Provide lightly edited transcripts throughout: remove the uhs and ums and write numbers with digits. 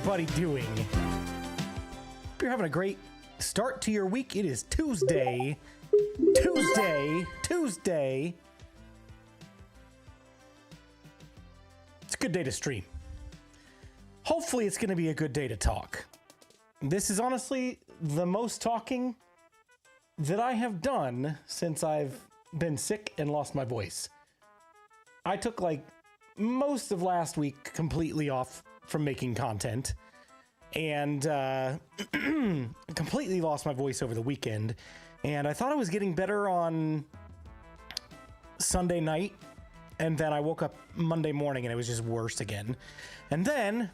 everybody doing? Hope you're having a great start to your week. It is Tuesday. Tuesday. It's a good day to stream. Hopefully it's going to be a good day to talk. This is honestly the most talking that I have done since I've been sick and lost my voice. I took like most of last week completely off from making content and completely lost my voice over the weekend. And I thought I was getting better on Sunday night. And then I woke up Monday morning and it was just worse again. And then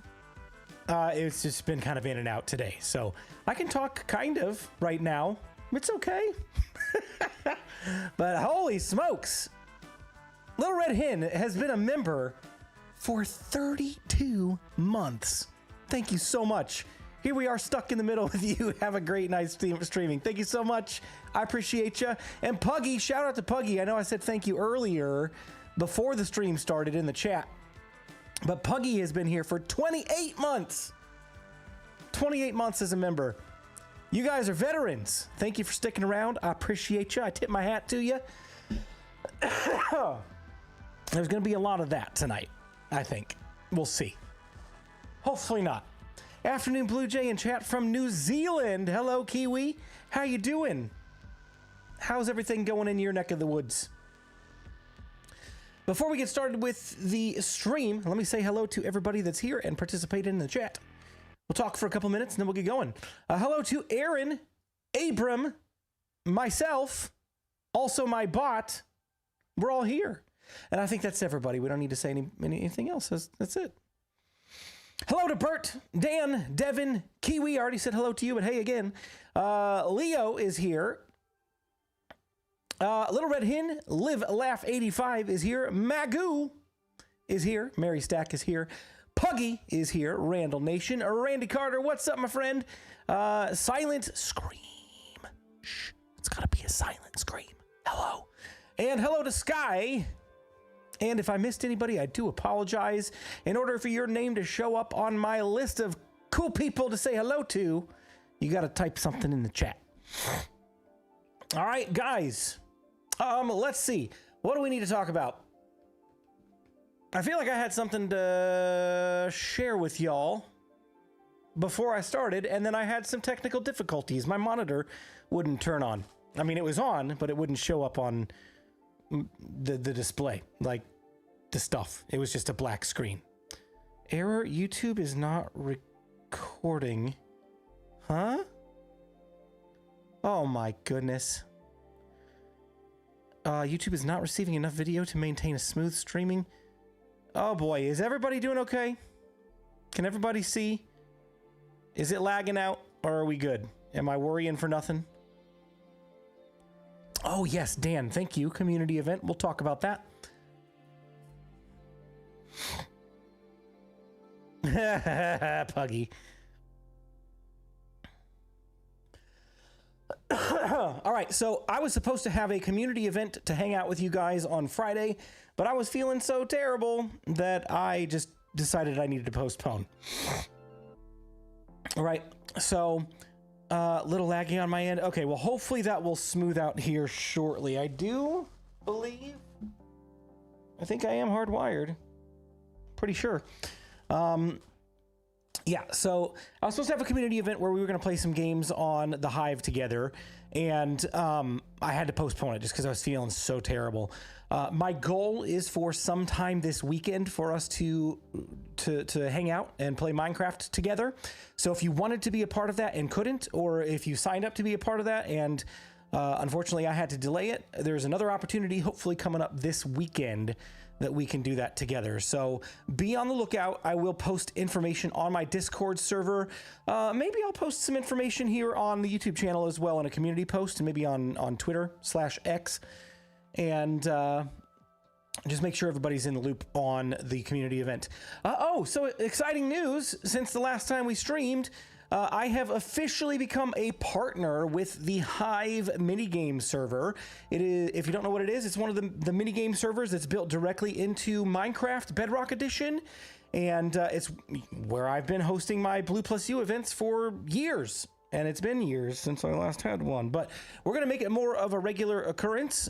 it's just been kind of in and out today. So I can talk kind of right now. It's okay. But holy smokes. Little Red Hen has been a member for 32 months. Thank you so much. Here we are stuck in the middle with you. Have a great night streaming. Thank you so much. I appreciate you. And Puggy, shout out to Puggy. I know I said thank you earlier before the stream started in the chat, but Puggy has been here for 28 months. 28 months as a member. You guys are veterans. Thank you for sticking around. I appreciate you. I tip my hat to you. There's going to be a lot of that tonight, I think. We'll see. Hopefully not. Afternoon, BluJay in chat from New Zealand. Hello, Kiwi. How you doing? How's everything going in your neck of the woods? Before we get started with the stream, let me say hello to everybody that's here and participate in the chat. We'll talk for a couple minutes and then we'll get going. Hello to Aaron, Abram, myself, also my bot. We're all here. And I think that's everybody. We don't need to say anything else. That's it. Hello to Bert, Dan, Devin, Kiwi. I already said hello to you, but hey again. Leo is here. Little Red Hen, Live Laugh 85 is here. Magoo is here. Mary Stack is here. Puggy is here. Randall Nation. Randy Carter, what's up, my friend? Silent Scream. Shh, it's gotta be a silent scream. Hello. And hello to Sky. And if I missed anybody, I do apologize. In order for your name to show up on my list of cool people to say hello to, you got to type something in the chat. All right, guys. Let's see. What do we need to talk about? I feel like I had something to share with y'all before I started, and then I had some technical difficulties. My monitor wouldn't turn on. I mean, it was on, but it wouldn't show up on the display, like the stuff. It was just a black screen. Error, YouTube is not recording. Huh? Oh my goodness. YouTube is not receiving enough video to maintain a smooth streaming. Oh boy, is everybody doing okay? Can everybody see? Is it lagging out or are we good? Am I worrying for nothing? Oh yes, Dan, thank you. Community event, we'll talk about that. Puggy. All right, so I was supposed to have a community event to hang out with you guys on Friday, but I was feeling so terrible that I just decided I needed to postpone. All right, so little laggy on my end. Okay, well, hopefully that will smooth out here shortly. I do believe, I think I am hardwired. Pretty sure. Yeah, so I was supposed to have a community event where we were going to play some games on the Hive together, and I had to postpone it just because I was feeling so terrible. My goal is for sometime this weekend for us to hang out and play Minecraft together. So if you wanted to be a part of that and couldn't, or if you signed up to be a part of that and unfortunately I had to delay it, there's another opportunity hopefully coming up this weekend that we can do that together. So be on the lookout. I will post information on my Discord server. Maybe I'll post some information here on the YouTube channel as well in a community post, and maybe on Twitter/X. And just make sure everybody's in the loop on the community event. Oh, so exciting news. Since the last time we streamed, I have officially become a partner with the Hive minigame server. It is, if you don't know what it is, it's one of the minigame servers that's built directly into Minecraft Bedrock Edition. And it's where I've been hosting my Blue Plus U events for years. And it's been years since I last had one. But we're going to make it more of a regular occurrence,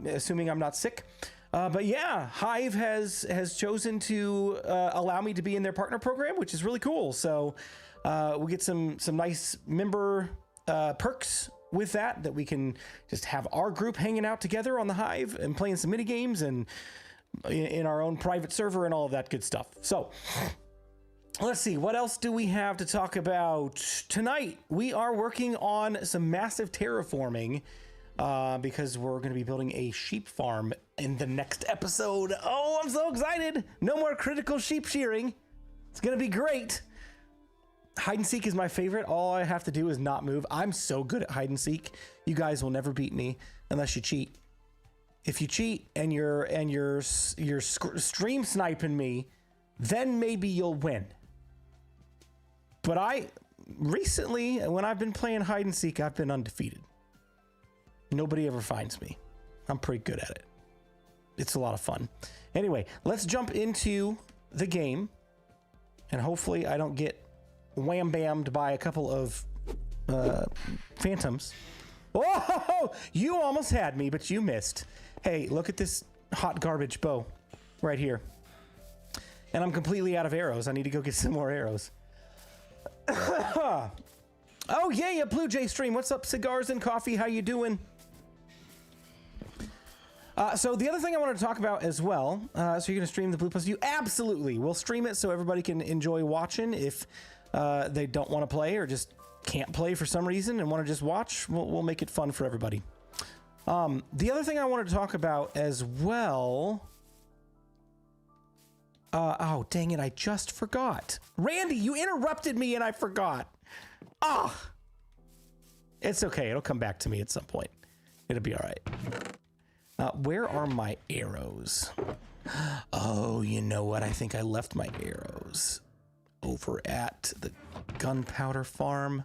assuming I'm not sick. But yeah, Hive has chosen to allow me to be in their partner program, which is really cool. So we'll get some nice member perks with that we can just have our group hanging out together on the Hive and playing some mini games and in our own private server and all of that good stuff. So let's see, what else do we have to talk about tonight? We are working on some massive terraforming because we're going to be building a sheep farm in the next episode. Oh, I'm so excited. No more critical sheep shearing. It's going to be great. Hide and seek is my favorite. All I have to do is not move. I'm so good at hide and seek. You guys will never beat me unless you cheat. If you cheat and you're stream sniping me, then maybe you'll win. But recently, when I've been playing hide and seek, I've been undefeated. Nobody ever finds me. I'm pretty good at it. It's a lot of fun. Anyway, let's jump into the game. And hopefully I don't get wham-bammed by a couple of phantoms. Whoa! You almost had me, but you missed. Hey, look at this hot garbage bow right here. And I'm completely out of arrows. I need to go get some more arrows. Oh, yeah, BluJay stream. What's up, cigars and coffee? How you doing? So the other thing I wanted to talk about as well, so you're going to stream the Blue Plus U? Absolutely. We'll stream it so everybody can enjoy watching. If they don't want to play or just can't play for some reason and want to just watch, we'll make it fun for everybody. The other thing I wanted to talk about as well... oh, dang it, I just forgot. Randy, you interrupted me and I forgot. Ah! It's okay, it'll come back to me at some point. It'll be all right. Where are my arrows? Oh, you know what? I think I left my arrows over at the gunpowder farm.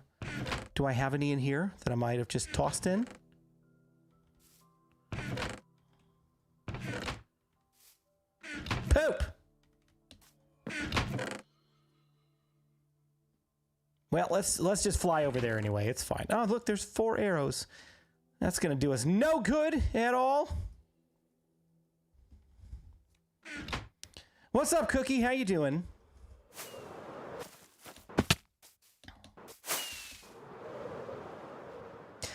Do I have any in here that I might have just tossed in? Poop! Well, let's just fly over there anyway. It's fine. Oh, look, there's 4 arrows. That's gonna do us no good at all. What's up, Cookie? How you doing?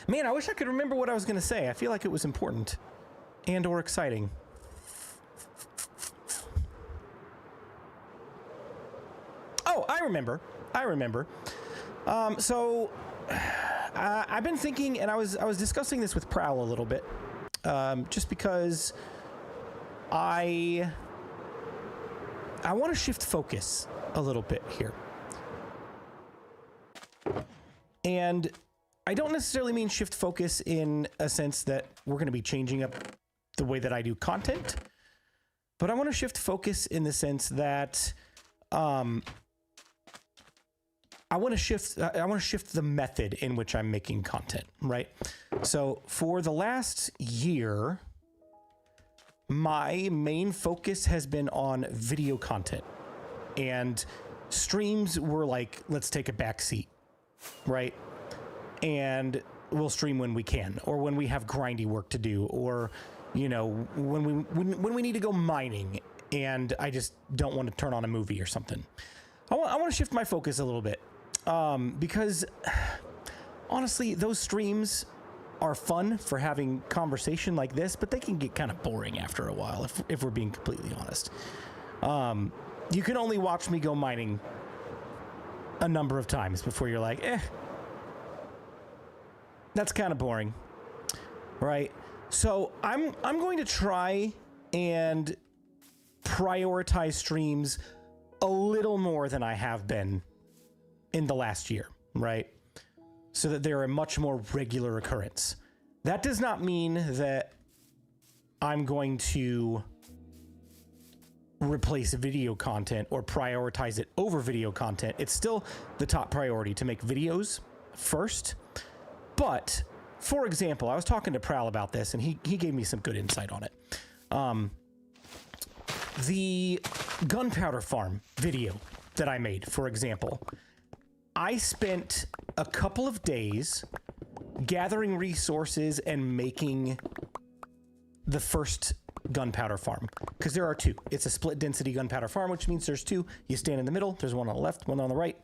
Man, I wish I could remember what I was gonna say. I feel like it was important and or exciting. Oh, I remember. So I've been thinking, and I was discussing this with Prowl a little bit, just because I want to shift focus a little bit here. And I don't necessarily mean shift focus in a sense that we're going to be changing up the way that I do content, but I want to shift focus in the sense that I want to shift the method in which I'm making content, right? So for the last year, my main focus has been on video content, and streams were like, let's take a back seat, right? And we'll stream when we can, or when we have grindy work to do, or, you know, when we need to go mining and I just don't want to turn on a movie or something. I want to shift my focus a little bit, because honestly, those streams are fun for having conversation like this, but they can get kind of boring after a while, if we're being completely honest. You can only watch me go mining a number of times before you're like, that's kind of boring, right? So I'm going to try and prioritize streams a little more than I have been in the last year, right? So that they're a much more regular occurrence. That does not mean that I'm going to replace video content or prioritize it over video content. It's still the top priority to make videos first. But, for example, I was talking to Prowl about this, and he gave me some good insight on it. gunpowder farm video that I made, for example, I spent a couple of days gathering resources and making the first gunpowder farm, because there are two. It's a split density gunpowder farm, which means there's two. You stand in the middle, there's one on the left, one on the right,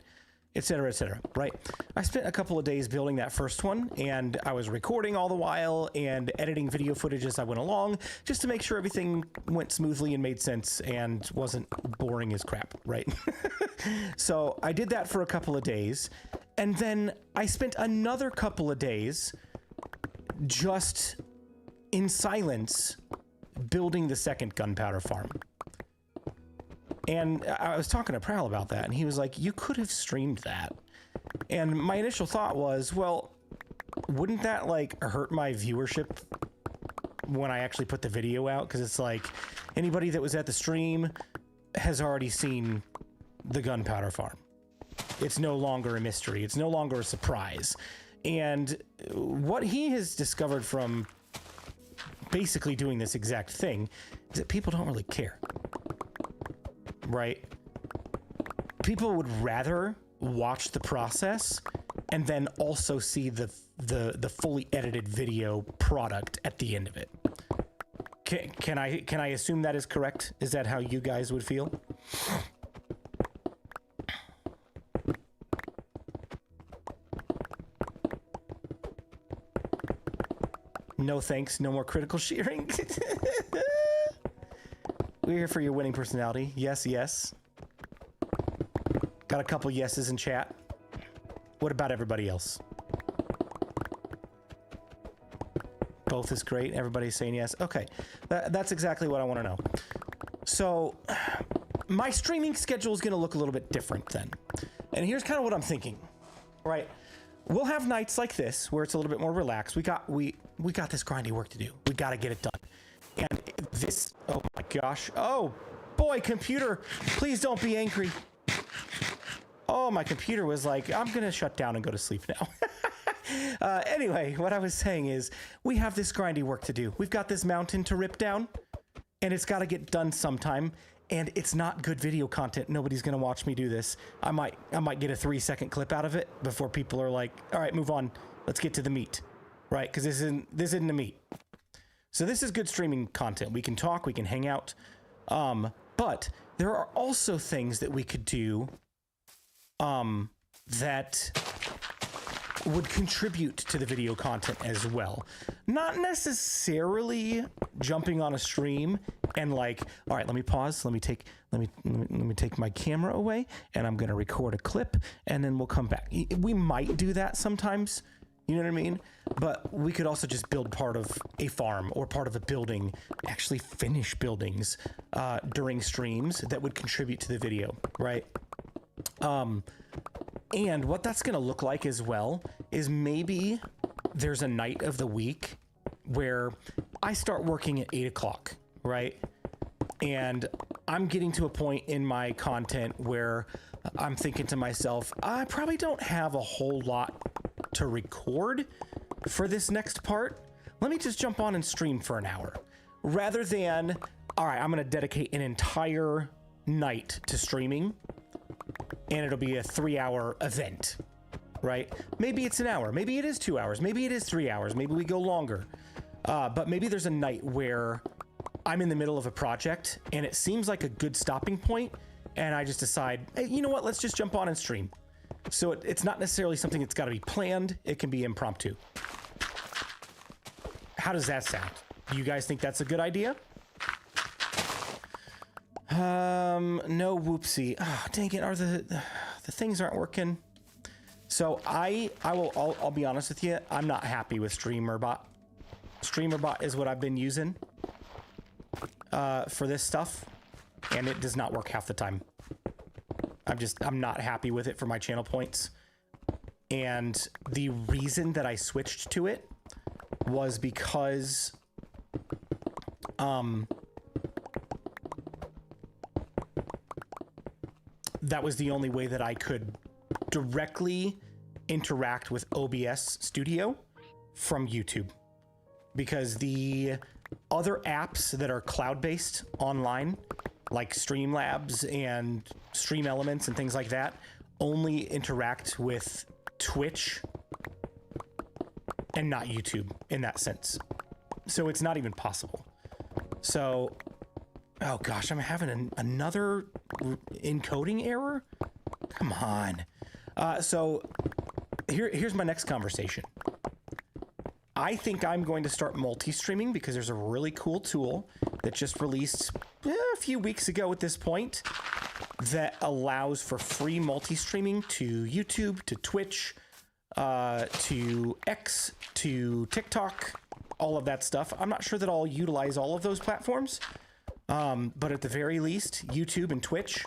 etc., right? I spent a couple of days building that first one, and I was recording all the while and editing video footage as I went along, just to make sure everything went smoothly and made sense and wasn't boring as crap, right? So I did that for a couple of days, and then I spent another couple of days just in silence building the second gunpowder farm. And I was talking to Prowl about that, and he was like, you could have streamed that. And my initial thought was, well, wouldn't that like hurt my viewership when I actually put the video out? Because it's like, anybody that was at the stream has already seen the gunpowder farm. It's no longer a mystery. It's no longer a surprise. And what he has discovered from basically doing this exact thing is that people don't really care. Right? People would rather watch the process and then also see the fully edited video product at the end of it. Can I assume that is correct? Is that how you guys would feel? No thanks, no more critical shearing. We're here for your winning personality. Yes, yes. Got a couple yeses in chat. What about everybody else? Both is great. Everybody's saying yes. Okay, that's exactly what I want to know. So my streaming schedule is going to look a little bit different then. And here's kind of what I'm thinking. Right? We'll have nights like this where it's a little bit more relaxed. We got this grindy work to do. We got to get it done. And this, oh my gosh. Oh boy, computer, please don't be angry. Oh, my computer was like, I'm going to shut down and go to sleep now. Anyway, what I was saying is we have this grindy work to do. We've got this mountain to rip down, and it's got to get done sometime. And it's not good video content. Nobody's going to watch me do this. I might get a 3-second clip out of it before people are like, all right, move on. Let's get to the meat, right? Because this isn't the meat. So this is good streaming content. We can talk, we can hang out. But there are also things that we could do that would contribute to the video content as well. Not necessarily jumping on a stream and like, all right, let me pause. Let me take my camera away and I'm going to record a clip and then we'll come back. We might do that sometimes. You know what I mean? But we could also just build part of a farm or part of a building, actually finish buildings during streams that would contribute to the video, right? And what that's going to look like as well is maybe there's a night of the week where I start working at 8 o'clock, right? And I'm getting to a point in my content where I'm thinking to myself, I probably don't have a whole lot to record for this next part. Let me just jump on and stream for an hour rather than, all right, I'm going to dedicate an entire night to streaming and it'll be a 3-hour event, right? Maybe it's an hour, maybe it is 2 hours, maybe it is 3 hours, maybe we go longer. But maybe there's a night where I'm in the middle of a project and it seems like a good stopping point and I just decide, hey, you know what, let's just jump on and stream. So it's not necessarily something that's got to be planned. It can be impromptu. How does that sound? Do you guys think that's a good idea? No whoopsie. Oh, dang it. Are the things aren't working. So I'll be honest with you. I'm not happy with StreamerBot. StreamerBot is what I've been using for this stuff, and it does not work half the time. I'm not happy with it for my channel points. And the reason that I switched to it was because that was the only way that I could directly interact with OBS Studio from YouTube. Because the other apps that are cloud-based online like Streamlabs and Stream Elements and things like that only interact with Twitch and not YouTube in that sense. So it's not even possible. So, oh gosh, I'm having another encoding error? Come on. So here's my next conversation. I think I'm going to start multi-streaming because there's a really cool tool that just released a few weeks ago at this point that allows for free multi-streaming to YouTube, to Twitch, to X, to TikTok, all of that stuff. I'm not sure that I'll utilize all of those platforms, but at the very least, YouTube and Twitch,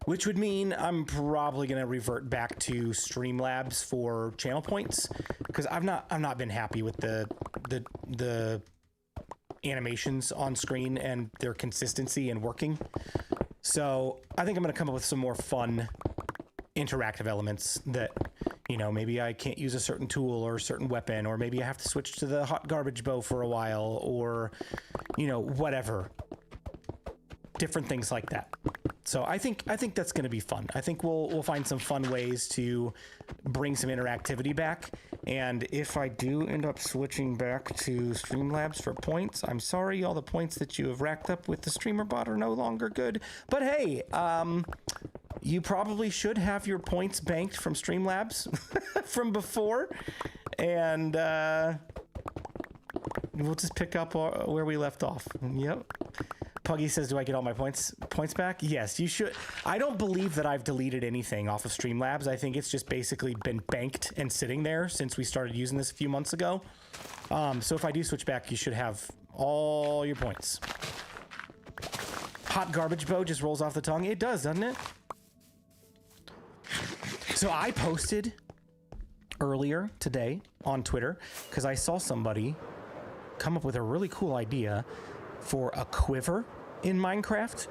which would mean I'm probably going to revert back to Streamlabs for channel points because I've not been happy with the animations on screen and their consistency and working. So I think I'm going to come up with some more fun interactive elements that, you know, maybe I can't use a certain tool or a certain weapon, or maybe I have to switch to the hot garbage bow for a while, or, you know, whatever. Different things like that. So I think that's going to be fun. I think we'll find some fun ways to bring some interactivity back. And if I do end up switching back to Streamlabs for points, I'm sorry, all the points that you have racked up with the streamer bot are no longer good. But hey, you probably should have your points banked from Streamlabs from before. And we'll just pick up where we left off. Yep. Puggy says, do I get all my points back? Yes, you should. I don't believe that I've deleted anything off of Streamlabs. I think it's just basically been banked and sitting there since we started using this a few months ago. So if I do switch back, you should have all your points. Hot garbage bow just rolls off the tongue. It does, doesn't it? So I posted earlier today on Twitter because I saw somebody come up with a really cool idea for a quiver in Minecraft.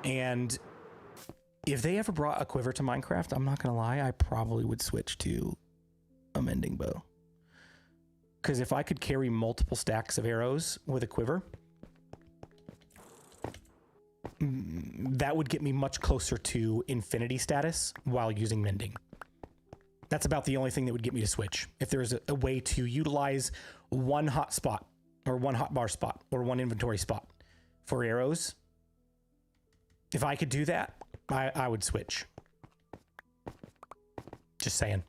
And if they ever brought a quiver to Minecraft, I'm not gonna lie, I probably would switch to a mending bow. Because if I could carry multiple stacks of arrows with a quiver, that would get me much closer to infinity status while using mending. That's about the only thing that would get me to switch. If there's a way to utilize one hot spot, or one hotbar spot, or one inventory spot for arrows, if I could do that, I would switch. Just saying.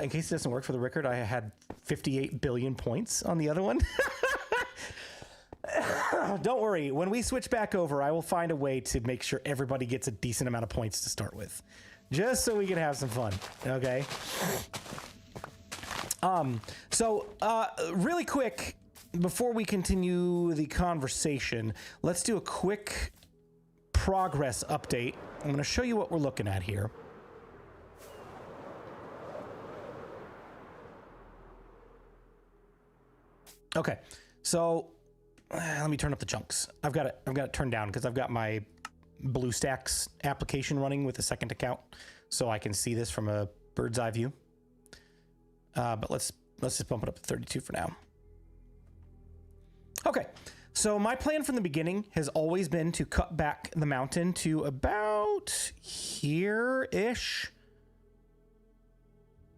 In case it doesn't work for the record, I had 58 billion points on the other one. Don't worry, when we switch back over, I will find a way to make sure everybody gets a decent amount of points to start with. Just so we can have some fun, okay? Really quick, before we continue the conversation, let's do a quick progress update. I'm going to show you what we're looking at here. Okay, so let me turn up the chunks. I've got it turned down because I've got my BluStacks application running with a second account, so I can see this from a bird's eye view. But let's just bump it up to 32 for now. Okay, so my plan from the beginning has always been to cut back the mountain to about here-ish.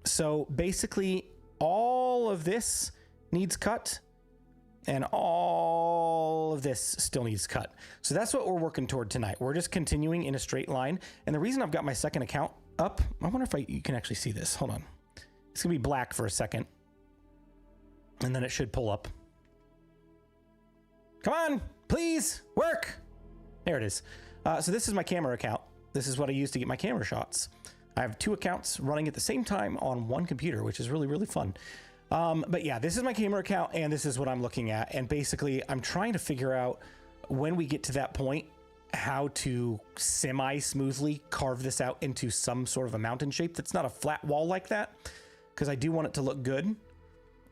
So basically, all of this needs cut, and all of this still needs cut. So that's what we're working toward tonight. We're just continuing in a straight line. And the reason I've got my second account up, I wonder if you can actually see this. Hold on. It's gonna be black for a second, and then it should pull up. Come on, please, work. There it is. So this is my camera account. This is what I use to get my camera shots. I have two accounts running at the same time on one computer, which is really, really fun. But yeah, this is my camera account, and this is what I'm looking at. And basically, I'm trying to figure out when we get to that point, how to semi-smoothly carve this out into some sort of a mountain shape that's not a flat wall like that, because I do want it to look good.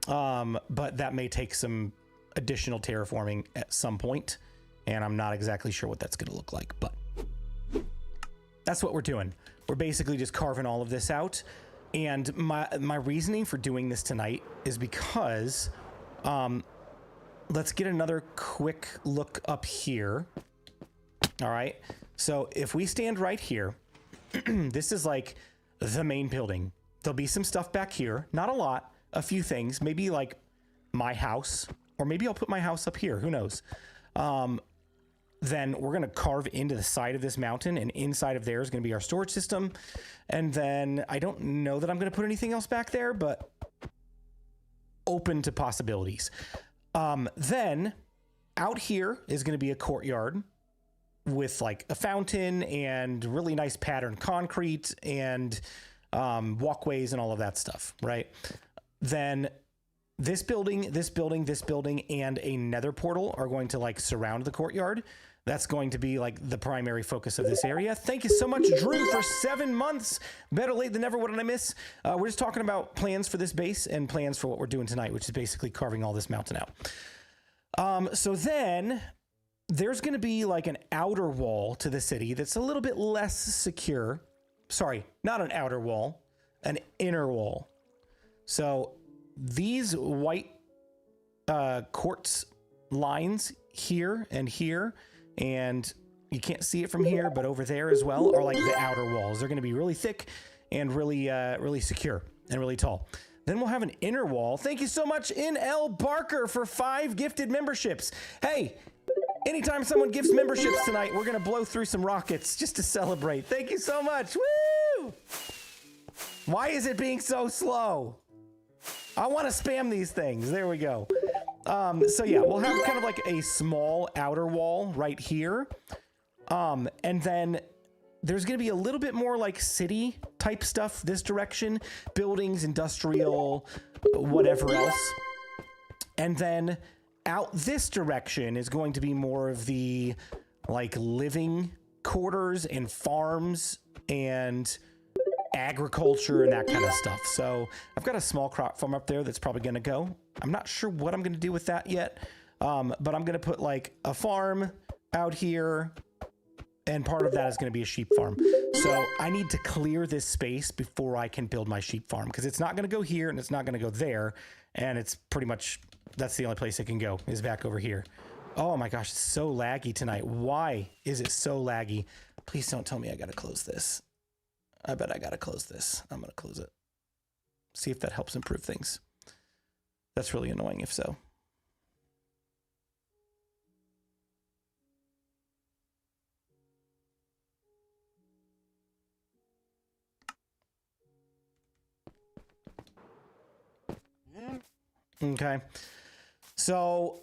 But that may take some additional terraforming at some point, and I'm not exactly sure what that's going to look like, but that's what we're doing. We're basically just carving all of this out. And my reasoning for doing this tonight is because let's get another quick look up here. All right. So if we stand right here, this is like the main building. There'll be some stuff back here. Not a lot, a few things, maybe like my house, or maybe I'll put my house up here. Who knows? Then we're going to carve into the side of this mountain, and inside of there is going to be our storage system. And then I don't know that I'm going to put anything else back there, but open to possibilities. Then out here is going to be a courtyard with like a fountain and really nice patterned concrete and walkways and all of that stuff, right? Then this building, this building, this building, and a nether portal are going to like surround the courtyard. That's going to be like the primary focus of this area. Thank you so much, Drew, for 7 months. Better late than never. What did I miss? We're just talking about plans for this base and plans for what we're doing tonight, which is basically carving all this mountain out. So then there's going to be like an outer wall to the city that's a little bit less secure. Sorry, not an outer wall, an inner wall. So these white quartz lines here and here, and you can't see it from here, but over there as well, are like the outer walls. They're going to be really thick and really, really secure and really tall. Then we'll have an inner wall. Thank you so much, NL Barker, for 5 gifted memberships. Hey, anytime someone gifts memberships tonight, we're going to blow through some rockets just to celebrate. Thank you so much. Woo! Why is it being so slow? I want to spam these things. There we go. So yeah, we'll have kind of like a small outer wall right here. And then there's going to be a little bit more like city type stuff this direction, buildings, industrial, whatever else. And then out this direction is going to be more of the like living quarters and farms and agriculture and that kind of stuff. So I've got a small crop farm up there that's probably going to go. I'm not sure what I'm going to do with that yet, but I'm going to put like a farm out here, and part of that is going to be a sheep farm. So I need to clear this space before I can build my sheep farm, because it's not going to go here and it's not going to go there, and it's pretty much, that's the only place it can go, is back over here. Oh my gosh, it's so laggy tonight. Why is it so laggy? Please don't tell me I got to close this. I bet I got to close this. I'm going to close it. See if that helps improve things. That's really annoying if so. Okay. So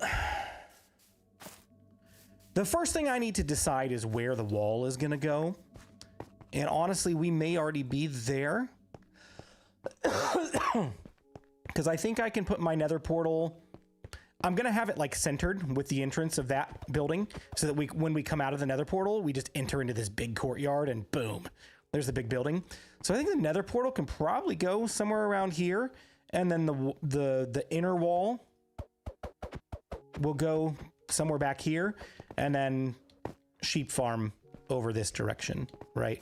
the first thing I need to decide is where the wall is going to go. And honestly, we may already be there. Because I think I can put my nether portal, I'm going to have it like centered with the entrance of that building, so that when we come out of the nether portal, we just enter into this big courtyard and boom, there's the big building. So I think the nether portal can probably go somewhere around here. And then the inner wall will go somewhere back here, and then sheep farm over this direction, right?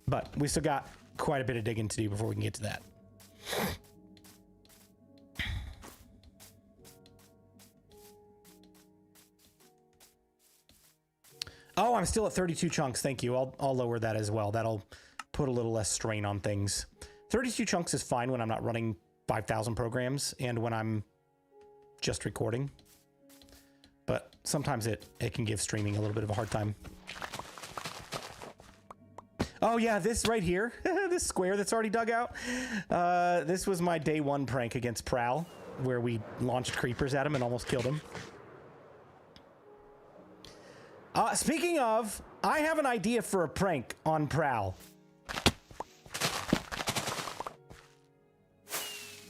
But we still got quite a bit of digging to do before we can get to that. Oh, I'm still at 32 chunks. Thank you. I'll lower that as well. That'll put a little less strain on things. 32 chunks is fine when I'm not running 5,000 programs and when I'm just recording. But sometimes it can give streaming a little bit of a hard time. Oh yeah, this right here, this square that's already dug out. This was my day 1 prank against Prowl, where we launched creepers at him and almost killed him. Speaking of, I have an idea for a prank on Prowl.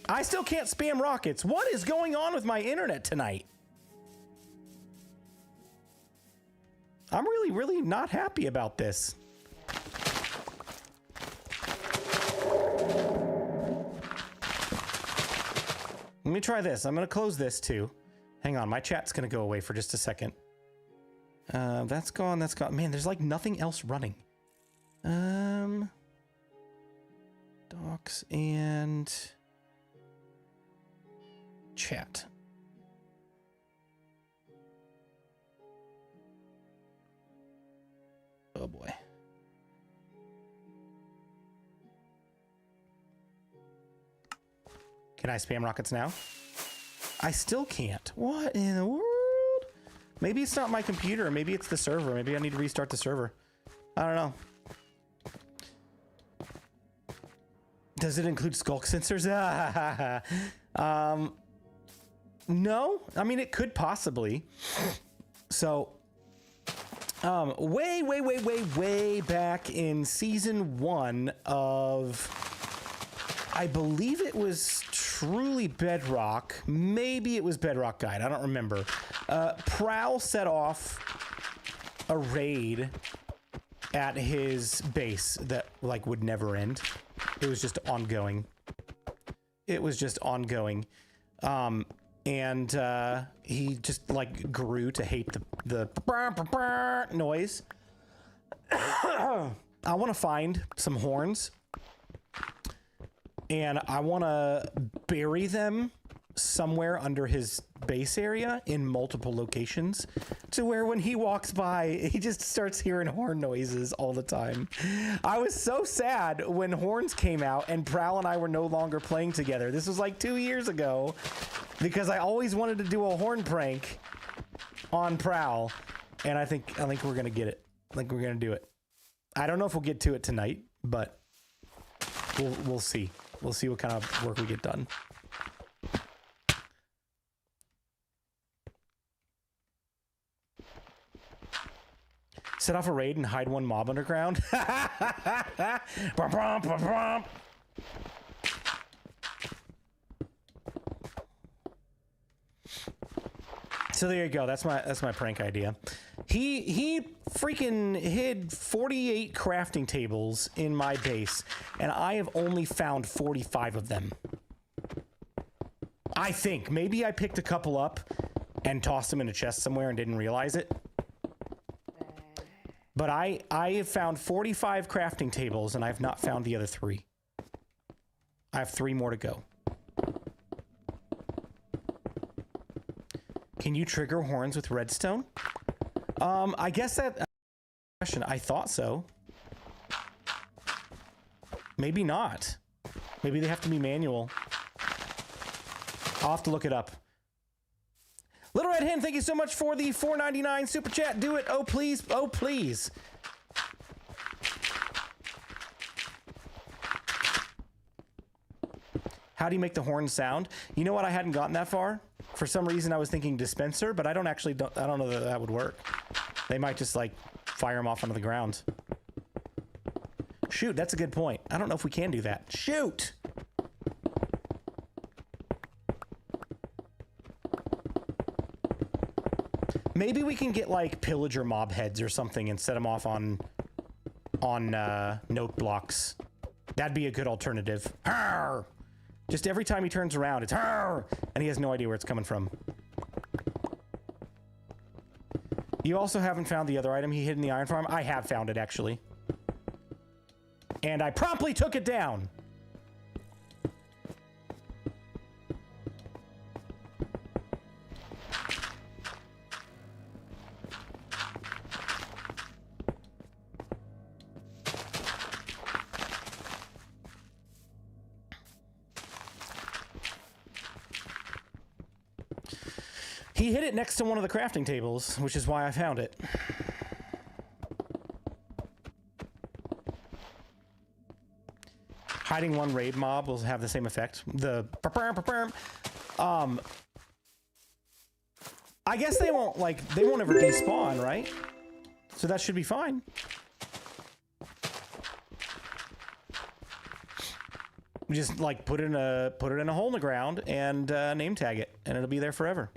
I still can't spam rockets. What is going on with my internet tonight? I'm really, really not happy about this. Let me try this. I'm going to close this too. Hang on, my chat's going to go away for just a second. That's gone, that's gone. Man, there's like nothing else running. Docs and chat. Can I spam rockets now? I still can't. What in the world? Maybe it's not my computer. Maybe it's the server. Maybe I need to restart the server. I don't know. Does it include skulk sensors? No. I mean, it could possibly. So, way back in season 1 of, I believe it was truly Bedrock. Maybe it was Bedrock Guide. I don't remember. Prowl set off a raid at his base that like would never end. It was just ongoing. It was just ongoing. And he just like grew to hate the noise. I want to find some horns and I want to bury them somewhere under his base area in multiple locations to where when he walks by, he just starts hearing horn noises all the time. I was so sad when horns came out and Prowl and I were no longer playing together. This was like 2 years ago because I always wanted to do a horn prank on Prowl, and I think we're gonna get it. I think we're gonna do it. I don't know if we'll get to it tonight, but we'll see. We'll see what kind of work we get done. Set off a raid and hide one mob underground. So there you go. That's my prank idea. He freaking hid 48 crafting tables in my base, and I have only found 45 of them. I think maybe I picked a couple up and tossed them in a chest somewhere and didn't realize it. But I have found 45 crafting tables, and I have not found the other 3. I have 3 more to go. Can you trigger horns with redstone? I guess that question. I thought so. Maybe not. Maybe they have to be manual. I'll have to look it up. Little Red Hen, thank you so much for the $4.99 super chat. Do it. Oh, please. Oh, please. How do you make the horn sound? You know what? I hadn't gotten that far. For some reason, I was thinking dispenser, but I don't know that that would work. They might just like fire them off onto the ground. Shoot, that's a good point. I don't know if we can do that. Shoot! Maybe we can get like pillager mob heads or something and set them off on note blocks. That'd be a good alternative. Arr! Just every time he turns around, it's Arr! And he has no idea where it's coming from. You also haven't found the other item he hid in the iron farm? I have found it, actually. And I promptly took it down. He hid it next to one of the crafting tables, which is why I found it. Hiding one raid mob will have the same effect. I guess they won't ever despawn, right? So that should be fine. We just like put it in a hole in the ground and name tag it, and it'll be there forever.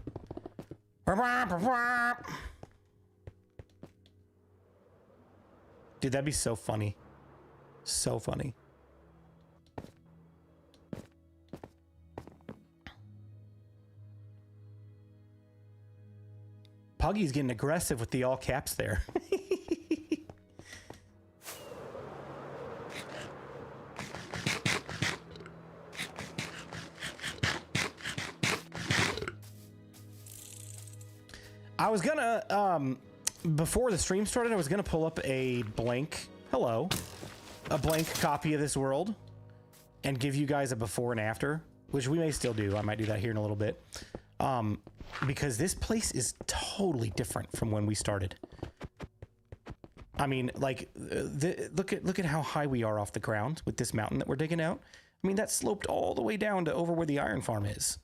Dude, that'd be so funny. So funny. Puggy's getting aggressive with the all caps there. I was gonna, before the stream started, I was gonna pull up a blank copy of this world and give you guys a before and after which we may still do. I might do that here in a little bit. Because this place is totally different from when we started. I mean, like, look at how high we are off the ground with this mountain that we're digging out. I mean, that sloped all the way down to over where the iron farm is.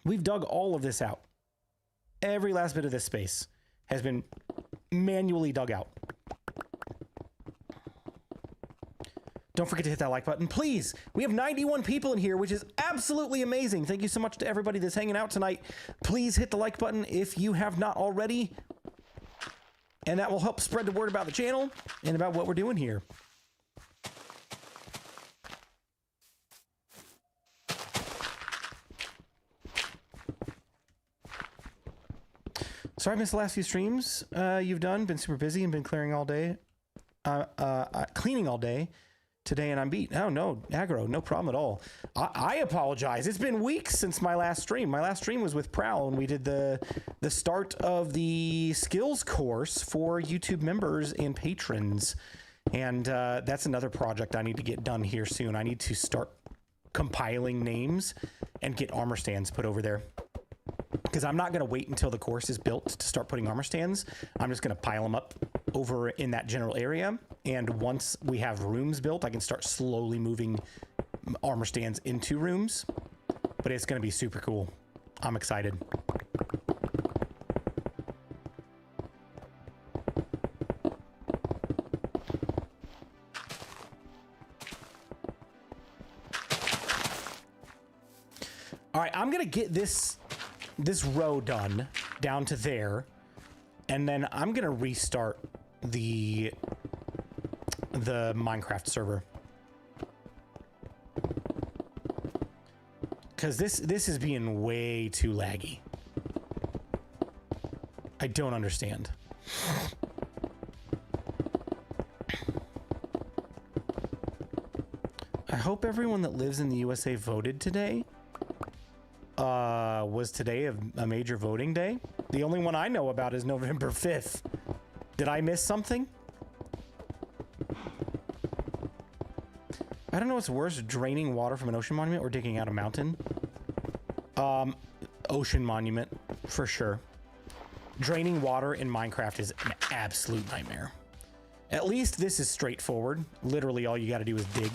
We've dug all of this out. Every last bit of this space has been manually dug out. Don't forget to hit that like button, please. We have 91 people in here, which is absolutely amazing. Thank you so much to everybody that's hanging out tonight. Please hit the like button if you have not already. And that will help spread the word about the channel and about what we're doing here. Sorry I missed the last few streams you've done. Been super busy and been clearing all day. Cleaning all day today, and I'm beat. Oh, no, aggro, no problem at all. I apologize. It's been weeks since my last stream. My last stream was with Prowl, and we did the start of the skills course for YouTube members and patrons. And that's another project I need to get done here soon. I need to start compiling names and get armor stands put over there. Because I'm not going to wait until the course is built to start putting armor stands. I'm just going to pile them up over in that general area. And once we have rooms built, I can start slowly moving armor stands into rooms. But it's going to be super cool. I'm excited. All right, I'm going to get this row done down to there, and then I'm gonna restart the Minecraft server, because this is being way too laggy. I don't understand. I hope everyone that lives in the USA voted today. Was today a major voting day? The only one I know about is November 5th. Did I miss something? I don't know what's worse, draining water from an ocean monument or digging out a mountain. Ocean monument, for sure. Draining water in Minecraft is an absolute nightmare. At least this is straightforward. Literally all you gotta do is dig.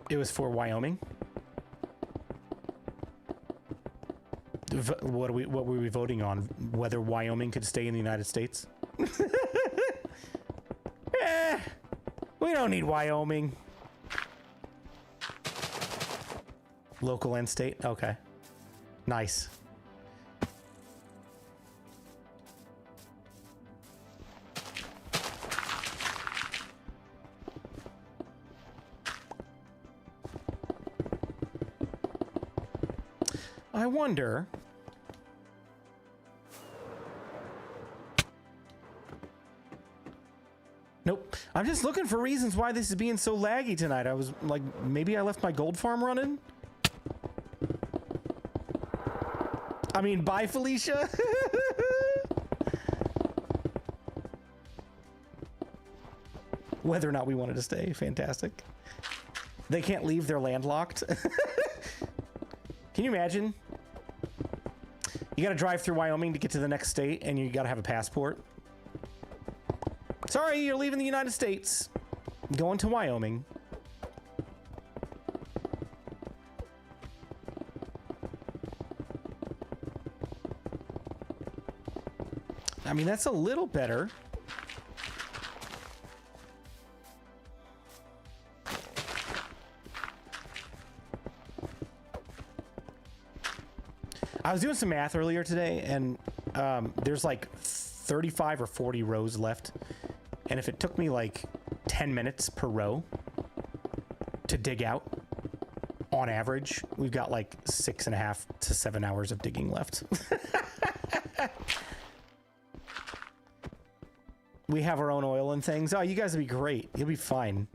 It was for Wyoming. What were we voting on? Whether Wyoming could stay in the United States? We don't need Wyoming. Local and state? Okay. Nice. I wonder. Nope. I'm just looking for reasons why this is being so laggy tonight. I was like, maybe I left my gold farm running? I mean, bye, Felicia. Whether or not we wanted to stay, fantastic. They can't leave, they're landlocked. Can you imagine? You gotta drive through Wyoming to get to the next state, and you gotta have a passport. Sorry, you're leaving the United States. Going to Wyoming. I mean, that's a little better. I was doing some math earlier today, and there's like 35 or 40 rows left. And if it took me like 10 minutes per row to dig out, on average, we've got like 6.5 to 7 hours of digging left. We have our own oil and things. Oh, you guys will be great. You'll be fine.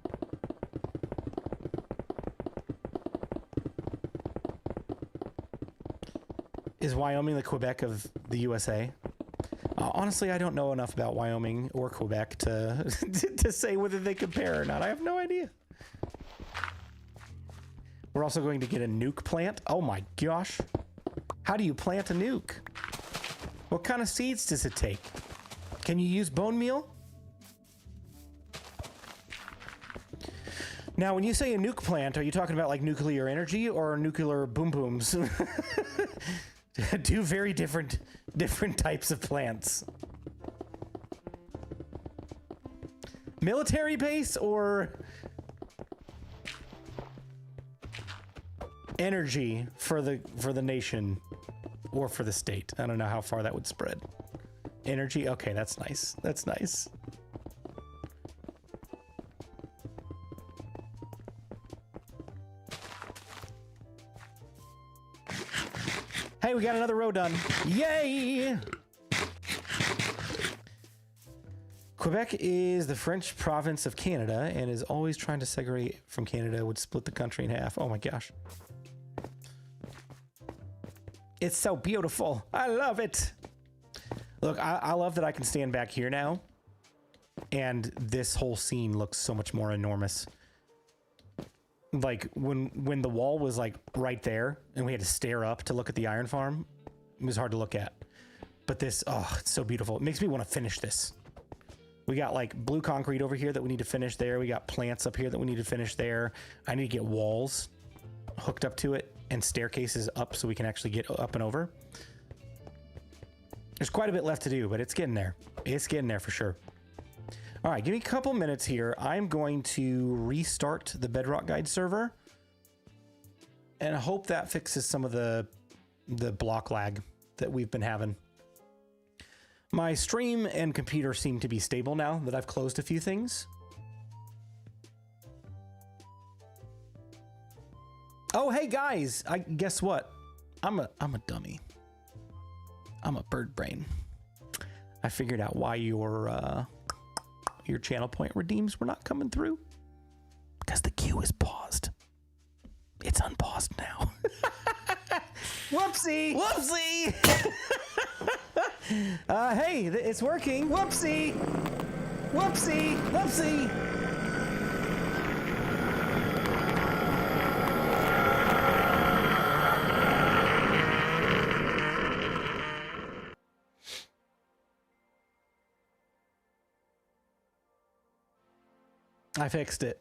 Is Wyoming the Quebec of the USA? Honestly, I don't know enough about Wyoming or Quebec to to say whether they compare or not. I have no idea. We're also going to get a nuke plant. Oh my gosh. How do you plant a nuke? What kind of seeds does it take? Can you use bone meal? Now, when you say a nuke plant, are you talking about like nuclear energy or nuclear boom booms? Two very different types of plants. Military base or energy for the nation or for the state? I don't know how far that would spread. Energy, okay, that's nice. That's nice. Hey, we got another row done. Yay! Quebec is the French province of Canada and is always trying to segregate from Canada, would split the country in half. Oh my gosh. It's so beautiful. I love it. Look, I love that I can stand back here now and this whole scene looks so much more enormous. Like when the wall was like right there and we had to stare up to look at the iron farm, it was hard to look at. But this, oh, it's so beautiful. It makes me want to finish this. We got like blue concrete over here that we need to finish there. We got plants up here that we need to finish there. I need to get walls hooked up to it and staircases up so we can actually get up and over. There's quite a bit left to do, but it's getting there. It's getting there for sure. All right, give me a couple minutes here. I'm going to restart the Bedrock Guide server and I hope that fixes some of the block lag that we've been having. My stream and computer seem to be stable now that I've closed a few things. Oh, hey guys, guess what? I'm a dummy. I'm a bird brain. I figured out why your channel point redeems were not coming through. Because the queue is paused. It's unpaused now. Whoopsie! Whoopsie! Hey, it's working. Whoopsie! Whoopsie! Whoopsie! I fixed it.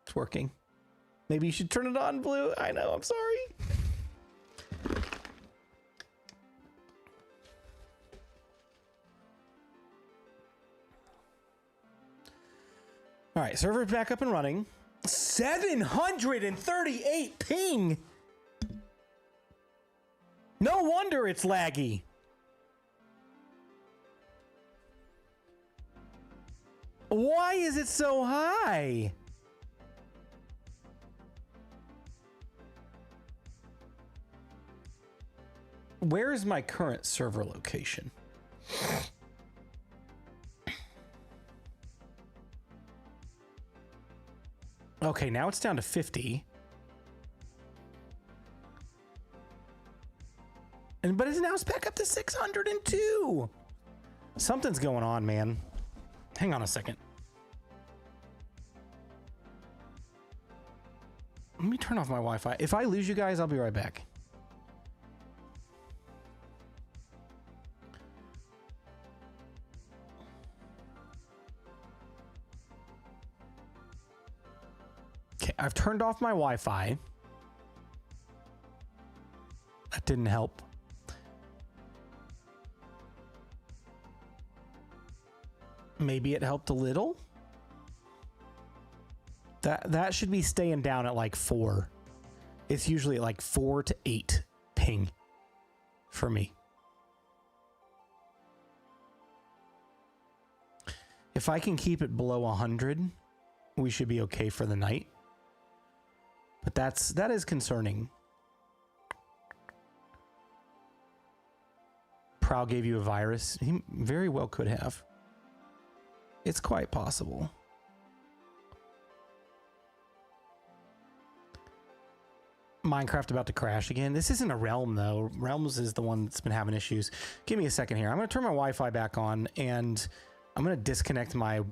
It's working. Maybe you should turn it on, Blue. I know, I'm sorry. All right, server back up and running. 738 ping. No wonder it's laggy. Why is it so high? Where is my current server location? Okay, now it's down to 50. But it's now back up to 602. Something's going on, man. Hang on a second. Let me turn off my Wi-Fi. If I lose you guys, I'll be right back. Okay, I've turned off my Wi-Fi. That didn't help. Maybe it helped a little. That should be staying down at like 4. It's usually at like 4 to 8 ping for me. If I can keep it below 100, we should be okay for the night. But that is concerning. Prowl gave you a virus. He very well could have. It's quite possible. Minecraft about to crash again. This isn't a realm though. Realms is the one that's been having issues. Give me a second here. I'm going to turn my Wi-Fi back on and I'm going to disconnect my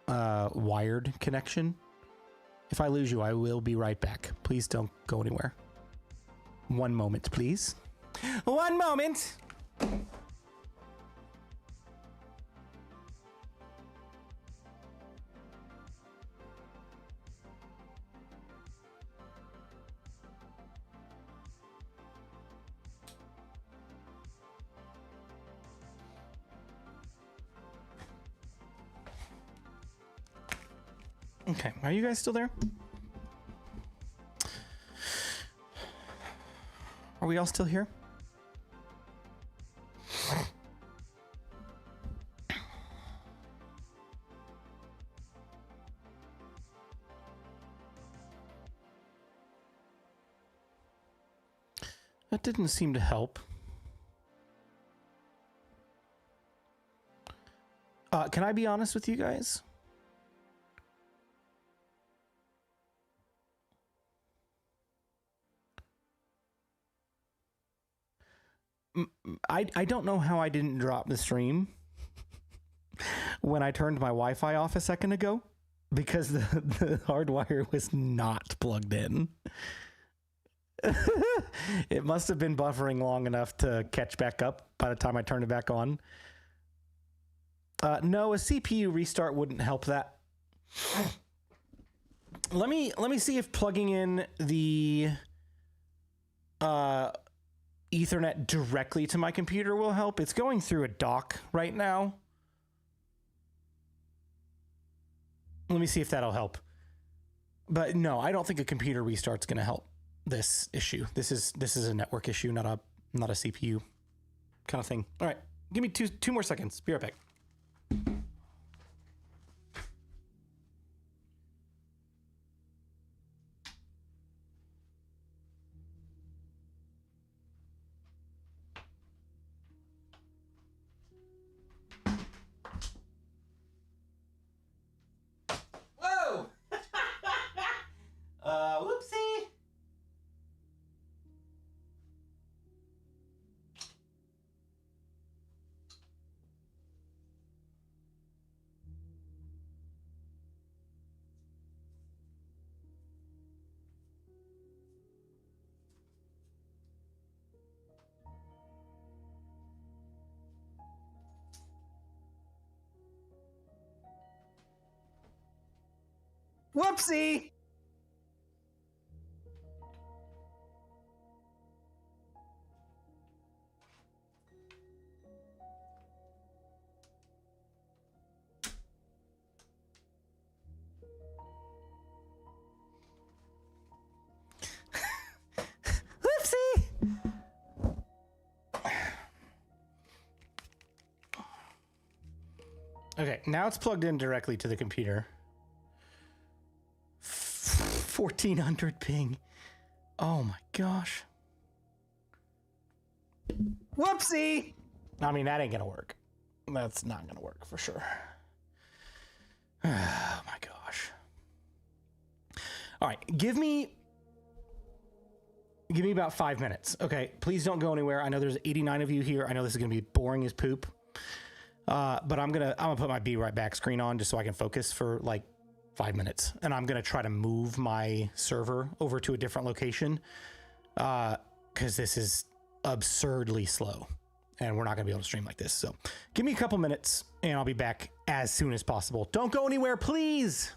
wired connection. If I lose you, I will be right back. Please don't go anywhere. One moment, please. One moment. Okay, are you guys still there? Are we all still here? That didn't seem to help. Can I be honest with you guys? I don't know how I didn't drop the stream when I turned my Wi-Fi off a second ago because the hard wire was not plugged in. It must have been buffering long enough to catch back up by the time I turned it back on. No, a CPU restart wouldn't help that. Let me see if plugging in the Ethernet directly to my computer will help. It's going through a dock right now. Let me see if that'll help. But no, I don't think a computer restart's going to help this issue. This is a network issue, not a CPU kind of thing. All right, give me two more seconds. Be right back. Whoa! Whoopsie! Whoopsie! Whoopsie! Okay, now it's plugged in directly to the computer. 1400 ping. Oh my gosh. Whoopsie! I mean, that ain't gonna work. That's not gonna work for sure. Oh my gosh. All right, give me about 5 minutes. Okay, please don't go anywhere. I know there's 89 of you here. I know this is gonna be boring as poop. But I'm gonna put my be right back screen on just so I can focus for like 5 minutes, and I'm gonna try to move my server over to a different location because this is absurdly slow and we're not gonna be able to stream like this. So give me a couple minutes and I'll be back as soon as possible. Don't go anywhere, please.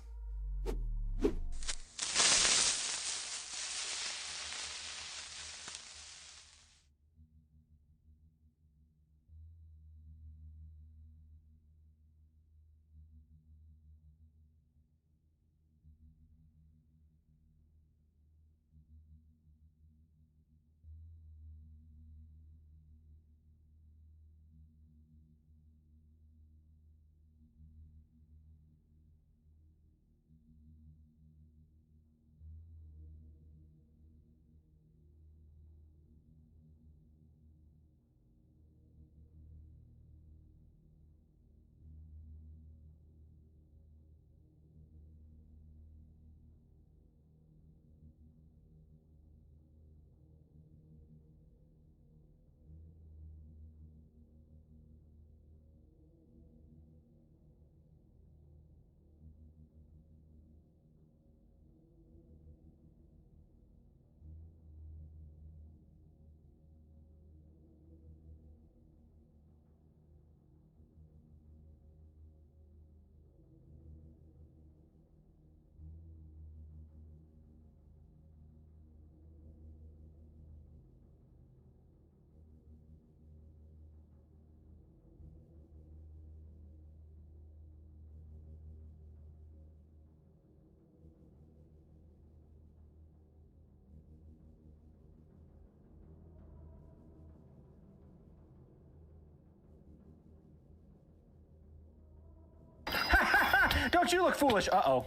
don't you look foolish. Uh-oh.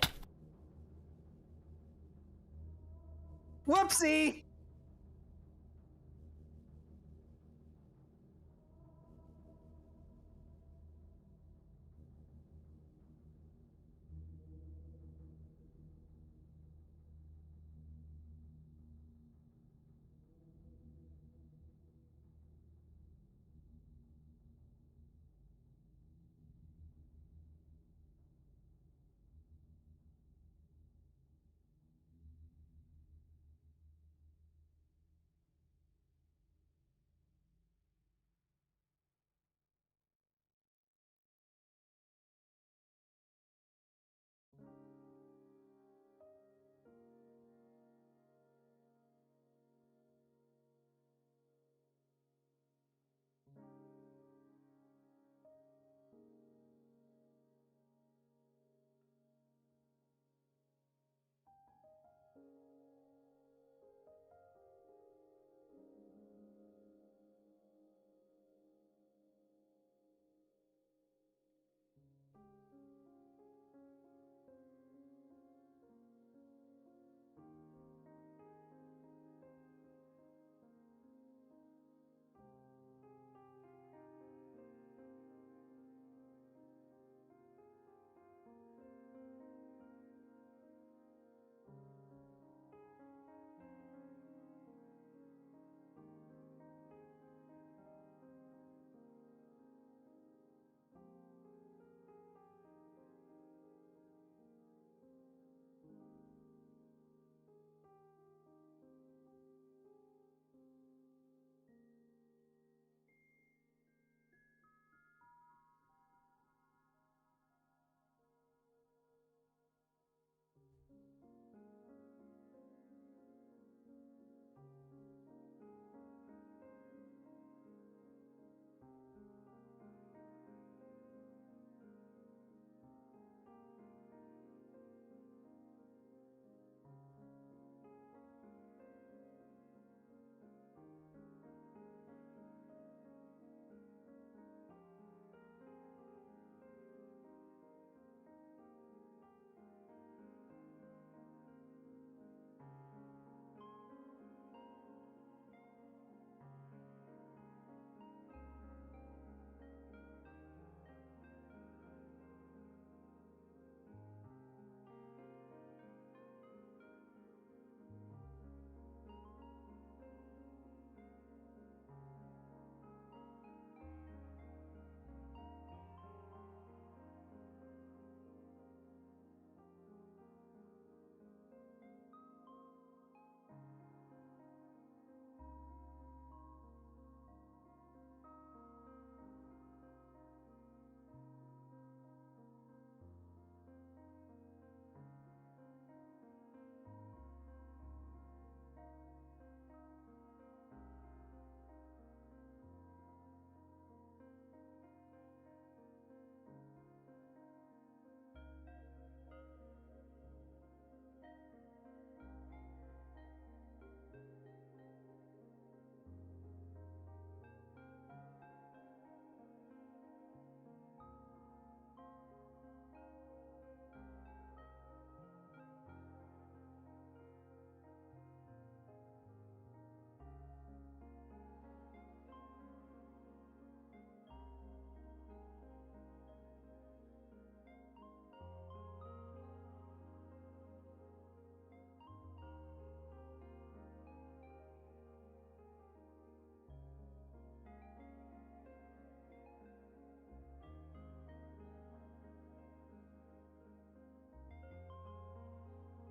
Whoopsie!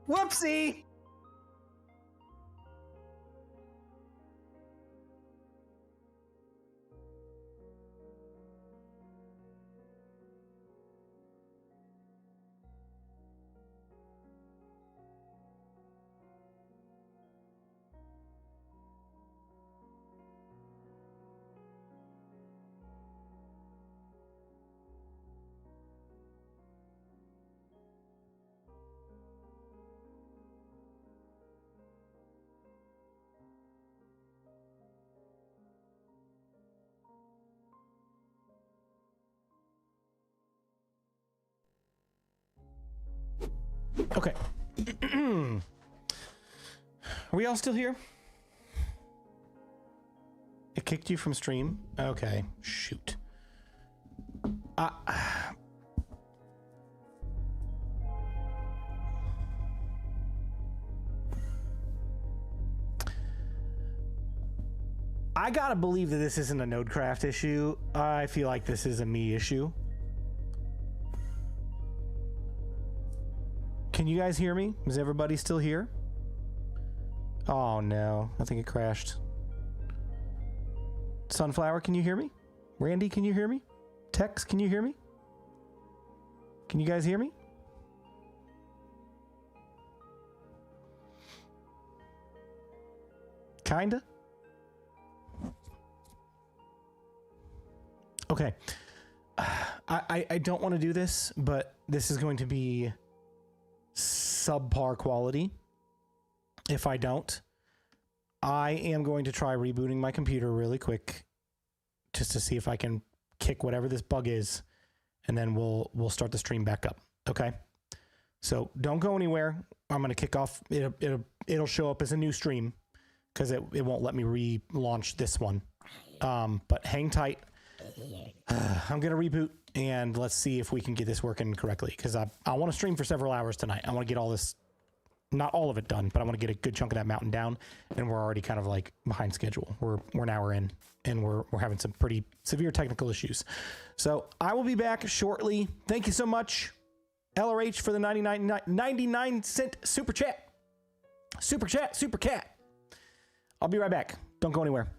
Whoopsie! Okay. Are we all still here? It kicked you from stream? Okay. Shoot. I gotta believe that this isn't a Nodecraft issue. I feel like this is a me issue. Can you guys hear me? Is everybody still here? Oh no, I think it crashed. Sunflower, can you hear me? Randy, can you hear me? Tex, can you hear me? Can you guys hear me? Kinda? Okay. I don't want to do this, but this is going to be subpar quality. If I don't, I am going to try rebooting my computer really quick just to see if I can kick whatever this bug is, and then we'll start the stream back up. Okay? So don't go anywhere. I'm going to kick off. It'll show up as a new stream because it won't let me relaunch this one. But hang tight. I'm going to reboot and let's see if we can get this working correctly, because I want to stream for several hours tonight. I want to get all this, not all of it done, but I want to get a good chunk of that mountain down, and we're already kind of like behind schedule. We're an hour in and we're having some pretty severe technical issues. So I will be back shortly. Thank you so much, LRH, for the 99-cent super chat. Super cat. I'll be right back. Don't go anywhere.